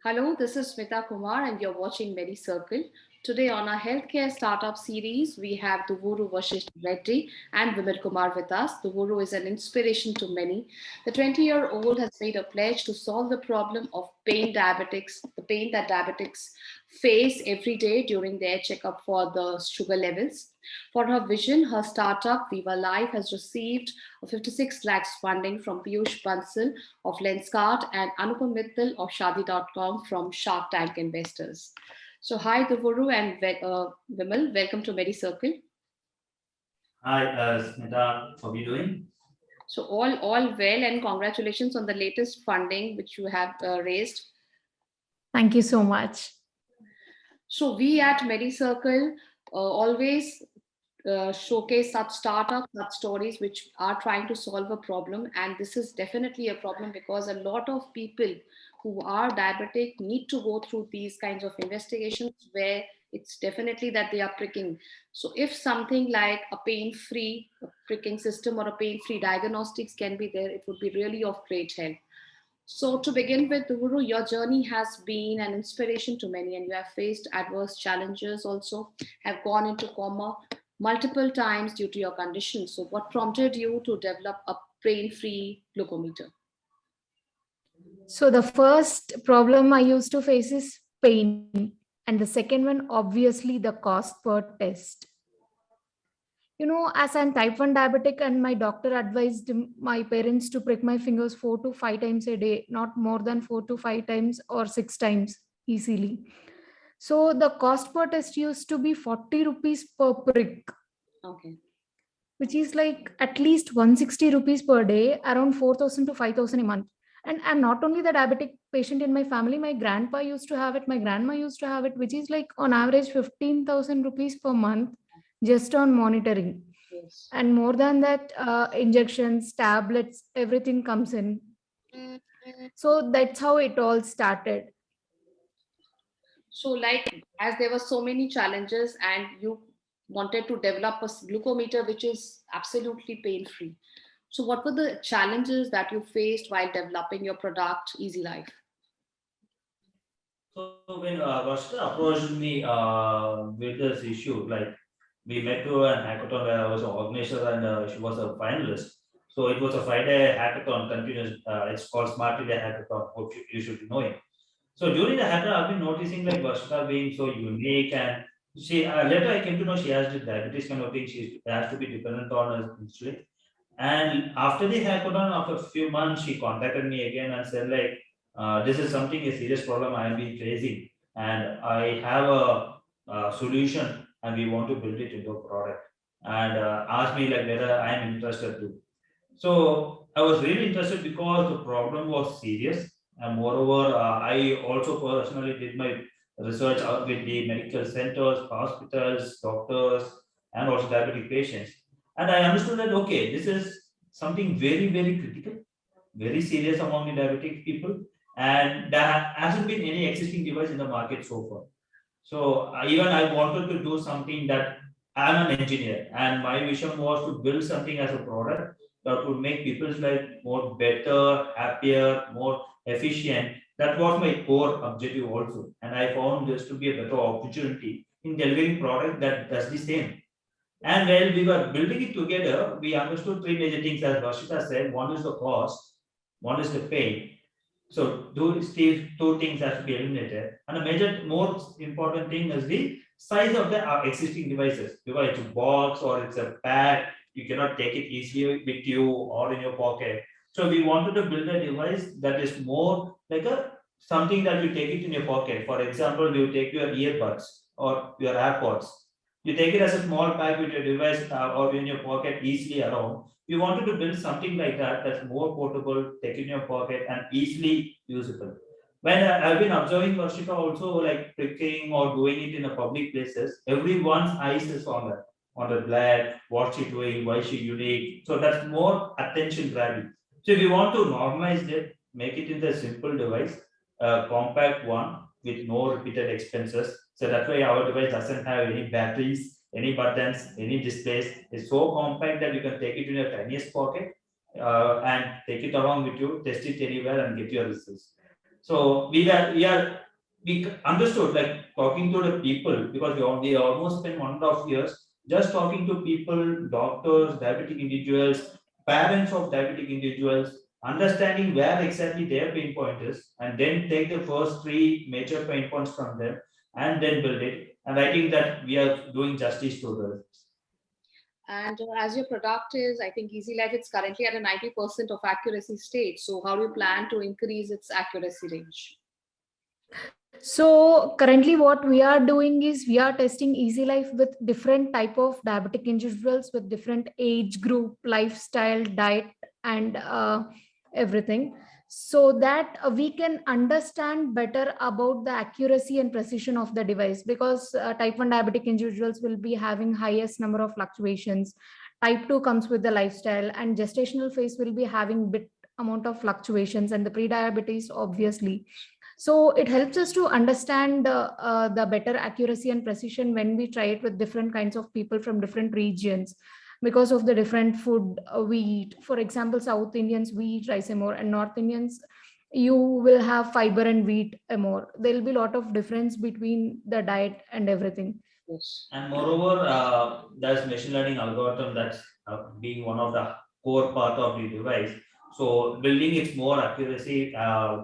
Hello, this is Smita Kumar, and you're watching Medicircle. Today, on our healthcare startup series, we have Duvvuru Varshitha Reddy and Vimal Kumar with us. Duvvuru is an inspiration to many. The 20-year-old has made a pledge to solve the problem of the pain that diabetics face every day during their checkup for the sugar levels. For her vision, her startup Vivalyf has received a 56 lakhs funding from Piyush Bansal of Lenskart and Anupam Mittal of Shadi.com from Shark Tank investors. So, hi Duvvuru and Vimal, welcome to Medicircle. Hi, Smita, how are you doing? So, all well, and congratulations on the latest funding which you have raised. Thank you so much. So, we at Medicircle always showcase such startups, such stories which are trying to solve a problem. And this is definitely a problem because a lot of people who are diabetic need to go through these kinds of investigations where it's definitely that they are pricking. So if something like a pain-free pricking system or a pain-free diagnostics can be there, it would be really of great help. So, to begin with, Duvvuru, your journey has been an inspiration to many, and you have faced adverse challenges also, have gone into coma multiple times due to your condition. So, what prompted you to develop a pain free glucometer? So, the first problem I used to face is pain. And the second one, obviously, the cost per test. As I'm type 1 diabetic and my doctor advised my parents to prick my fingers 4 to 5 times a day, not more than 4 to 5 times or 6 times easily. So the cost per test used to be 40 rupees per prick. Okay. Which is like at least 160 rupees per day, around 4,000 to 5,000 a month. And I'm not only the diabetic patient in my family, my grandpa used to have it, my grandma used to have it, which is like on average 15,000 rupees per month just on monitoring. Yes. And more than that, injections, tablets, everything comes in. So that's how it all started. So, like, as there were so many challenges, and you wanted to develop a glucometer which is absolutely pain free. So, what were the challenges that you faced while developing your product, EzLyf? So when Varshita approached me with this issue, like we met to an hackathon where I was an organizer and she was a finalist. So it was a 5-day hackathon continuous. It's called Smart India Hackathon. Hope you should know it. So during the hackathon, I've been noticing like Varshita being so unique, and she later I came to know she has the diabetes kind of thing. She has to be dependent on her insulin. And after the hackathon, after a few months, she contacted me again and said like, this is something a serious problem I have been facing, and I have a solution, and we want to build it into a product. And asked me like whether I am interested to. So I was really interested because the problem was serious, and moreover, I also personally did my research out with the medical centers, hospitals, doctors, and also diabetic patients. And I understood that okay, this is something very, very critical, very serious among the diabetic people, and there hasn't been any existing device in the market so far. So even I wanted to do something that I'm an engineer, and my vision was to build something as a product that would make people's life more better, happier, more efficient. That was my core objective also, and I found this to be a better opportunity in delivering product that does the same. And while we were building it together, we understood three major things, as Varshita said. One is the cost, one is the pain. So these two things have to be eliminated. And the major, most important thing is the size of the existing devices. Because it's a box or it's a bag, you cannot take it easily with you or in your pocket. So we wanted to build a device that is more like a something that you take it in your pocket. For example, you take your earbuds or your AirPods. You take it as a small bag with your device or in your pocket easily around. We wanted to build something like that that's more portable, take in your pocket, and easily usable. When I've been observing Varshika also like pricking or doing it in a public places, everyone's eyes is on the black, what she doing, why she unique. So that's more attention grabbing. So if you want to normalize it, make it into a simple device, a compact one with no repeated expenses. So that's why our device doesn't have any batteries, any buttons, any displays. It's so compact that you can take it in your tiniest pocket and take it along with you, test it anywhere and get your results. So we understood, like talking to the people, because we almost spent 1.5 years just talking to people, doctors, diabetic individuals, parents of diabetic individuals, understanding where exactly their pain point is, and then take the first three major pain points from them and then build it. And I think that we are doing justice to this. And as your product is, I think EzLyf, it's currently at a 90% of accuracy stage. So how do you plan to increase its accuracy range? So currently what we are doing is we are testing EzLyf with different type of diabetic individuals with different age group, lifestyle, diet, and everything, so that we can understand better about the accuracy and precision of the device, because type 1 diabetic individuals will be having highest number of fluctuations. Type 2 comes with the lifestyle, and gestational phase will be having bit amount of fluctuations, and the pre-diabetes obviously. So it helps us to understand the better accuracy and precision when we try it with different kinds of people from different regions, because of the different food we eat. For example, South Indians, we eat rice more, and North Indians, you will have fiber and wheat more. There will be a lot of difference between the diet and everything. Yes. And moreover, there's machine learning algorithm that's being one of the core part of the device. So building its more accuracy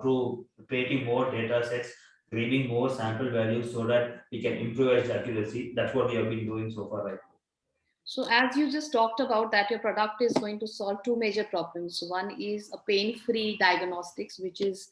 through creating more data sets, creating more sample values so that we can improve its accuracy. That's what we have been doing so far, right? So as you just talked about that, your product is going to solve two major problems. One is a pain-free diagnostics, which is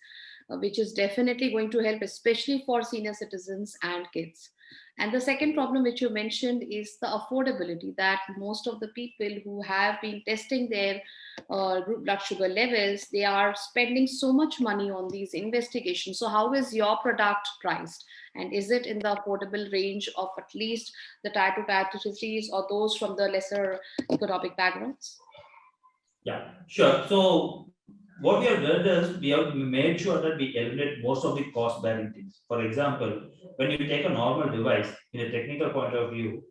definitely going to help, especially for senior citizens and kids. And the second problem, which you mentioned, is the affordability, that most of the people who have been testing their blood sugar levels, they are spending so much money on these investigations. So how is your product priced? And is it in the affordable range of at least the tier 2, tier 3 cities, or those from the lesser economic backgrounds? Yeah, sure. So what we have done is we have made sure that we eliminate most of the cost bearing things. For example, when you take a normal device in a technical point of view,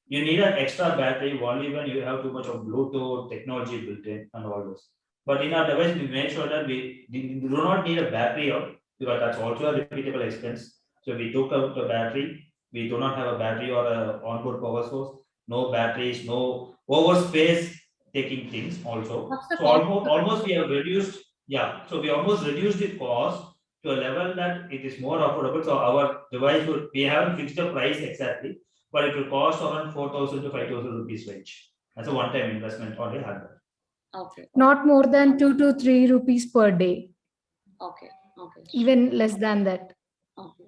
you need an extra battery only when you have too much of Bluetooth technology built in and all this. But in our device, we made sure that we do not need a battery out, because that's also a repeatable expense. So we took out the battery. We do not have a battery or a onboard power source. No batteries, no over space taking things also. What's the So cost almost of the almost we have reduced, yeah. So we almost reduced the cost to a level that it is more affordable. So our device would, we haven't fixed the price exactly, but it will cost around 4,000 to 5,000 rupees range. That's a one-time investment on the hardware. Okay, Not more than 2 to 3 rupees per day, okay, okay, even less than that. okay.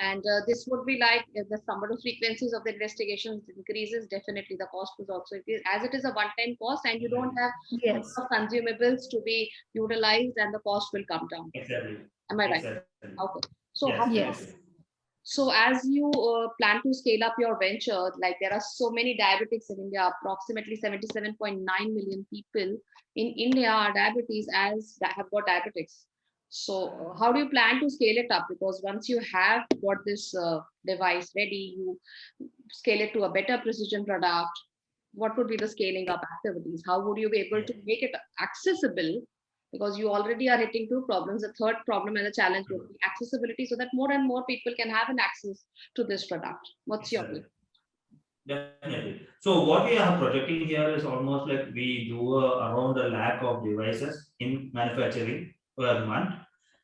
And this would be like, if the number of frequencies of the investigations increases, definitely the cost would also increase, as it is a one-time cost and you don't have a Yes. lot of consumables to be utilized, and the cost will come down. Exactly. Am I right? Exactly. Okay. So Yes, how, Yes. definitely. so as you plan to scale up your venture, like there are so many diabetics in India, approximately 77.9 million people in India are diabetes as have got diabetics. So how do you plan to scale it up? Because once you have got this device ready, you scale it to a better precision product. What would be the scaling up activities? How would you be able Yeah. to make it accessible? Because you already are hitting two problems. The third problem and the challenge would be accessibility, so that more and more people can have an access to this product. What's your Exactly. view? Definitely. So what we are projecting here is almost like we do around a lakh of devices in manufacturing per month,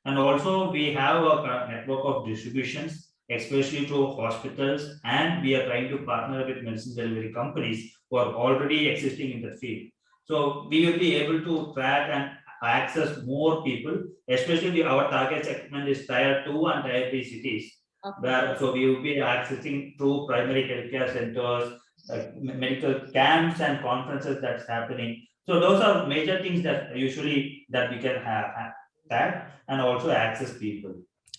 and also we have a network of distributions, especially to hospitals, and we are trying to partner with medicine delivery companies who are already existing in the field. So we will be able to track and access more people, especially our target segment is tier 2 and tier 3 cities, Okay. where so we will be accessing through primary healthcare centers, like medical camps and conferences that's happening. So those are major things that usually that we can have that, and also access people.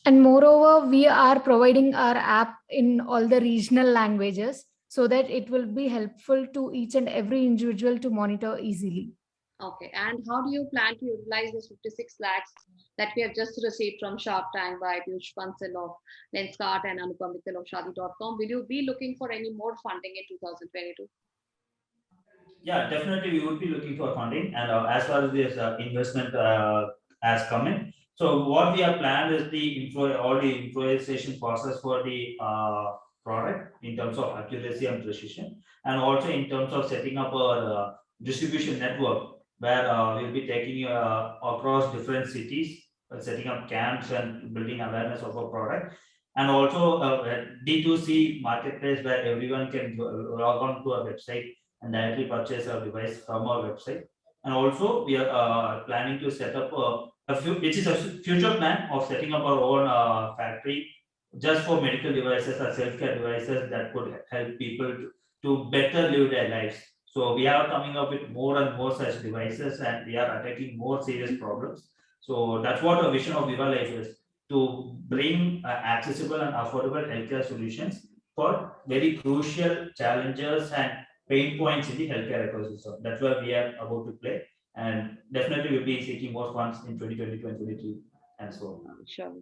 And moreover, we are providing our app in all the regional languages, so that it will be helpful to each and every individual to monitor easily. Okay. And how do you plan to utilize this 56 lakhs that we have just received from Shark Tank by Piyush Bansal of Lenskart and Anupam Mittal of Shadi.com? Will you be looking for any more funding in 2022? Yeah, definitely we would be looking for funding, and as far as this investment has come in, So what we have planned is all the improvisation process for the product in terms of accuracy and precision, and also in terms of setting up our distribution network where we'll be taking across different cities, setting up camps and building awareness of our product, and also a D2C marketplace where everyone can log on to our website and directly purchase our device from our website. And also we are planning to set up which is a future plan of setting up our own factory just for medical devices or self-care devices that could help people to better live their lives. So we are coming up with more and more such devices, and we are attacking more serious problems. So that's what our vision of Vivalyf is, to bring accessible and affordable healthcare solutions for very crucial challenges and pain points in the healthcare ecosystem. That's where we are about to play, and definitely we'll be seeking more funds in 2022 and 2023 and so on. Sure.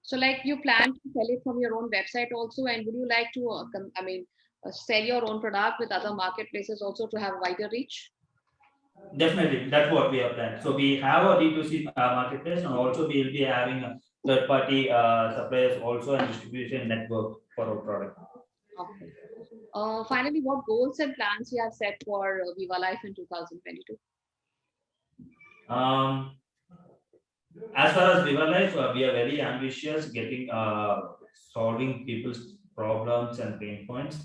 So, like, you plan to sell it from your own website also, and would you like to, sell your own product with other marketplaces also to have wider reach? Definitely, that's what we have planned. So we have a D2C marketplace, and also we will be having a third-party suppliers also and distribution network for our product. Okay. Finally, what goals and plans you have set for Vivalyf in 2022? As far as Vivalyf, we are very ambitious, getting solving people's problems and pain points,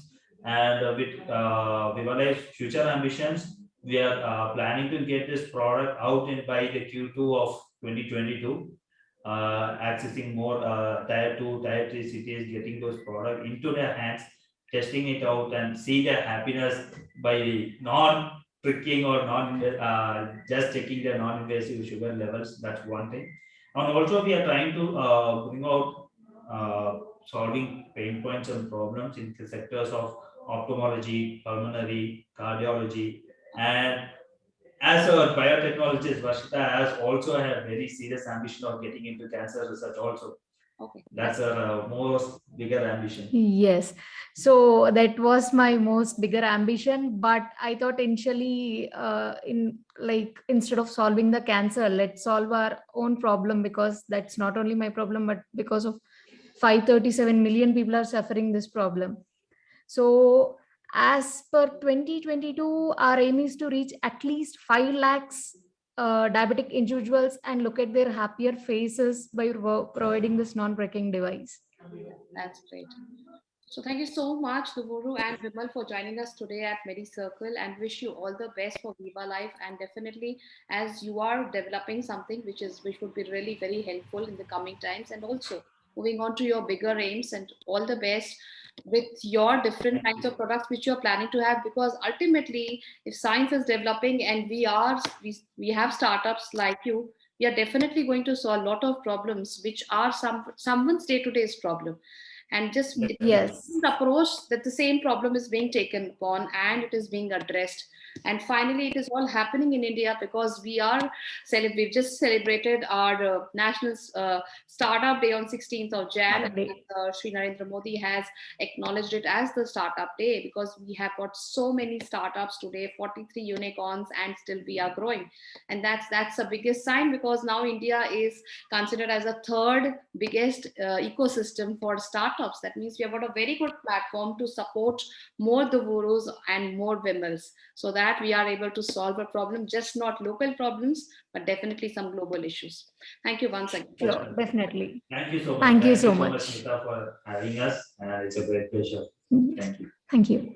and with Vivalyf's future ambitions, we are planning to get this product out by the Q2 of 2022, accessing more tier 2, tier 3 cities, getting those products into their hands, testing it out, and see their happiness by non tricking or non just checking the non-invasive sugar levels. That's one thing. And also we are trying to bring out solving pain points and problems in the sectors of ophthalmology, pulmonary, cardiology, and as a biotechnologist, Varshitha has also a very serious ambition of getting into cancer research also. Okay. That's our most bigger ambition. Yes. So that was my most bigger ambition. But I thought initially, instead of solving the cancer, let's solve our own problem, because that's not only my problem, but because of 537 million people are suffering this problem. So as per 2022, our aim is to reach at least 5 lakhs diabetic individuals and look at their happier faces by providing this non-breaking device. That's great. So thank you so much, Duvvuru and Vimal, for joining us today at Medicircle, and wish you all the best for Vivalyf. And definitely, as you are developing something which would be really very helpful in the coming times, and also moving on to your bigger aims, and all the best with your different kinds of products which you're planning to have, because ultimately if science is developing and we have startups like you, we are definitely going to solve a lot of problems which are someone's day-to-day problem. And just Yes, approach that the same problem is being taken upon and it is being addressed. And finally, it is all happening in India because we've just celebrated our national startup day on 16th of Jan. Sri Narendra Modi has acknowledged it as the startup day, because we have got so many startups today, 43 unicorns, and still we are growing. And that's the biggest sign, because now India is considered as a third biggest ecosystem for startups. That means we have got a very good platform to support more Duvvurus and more Vimals, so that we are able to solve a problem, just not local problems, but definitely some global issues. Thank you once again. Sure, definitely. Thank you so much. Thank you so much, much, Nita, for having us. It's a great pleasure. Thank you. Thank you.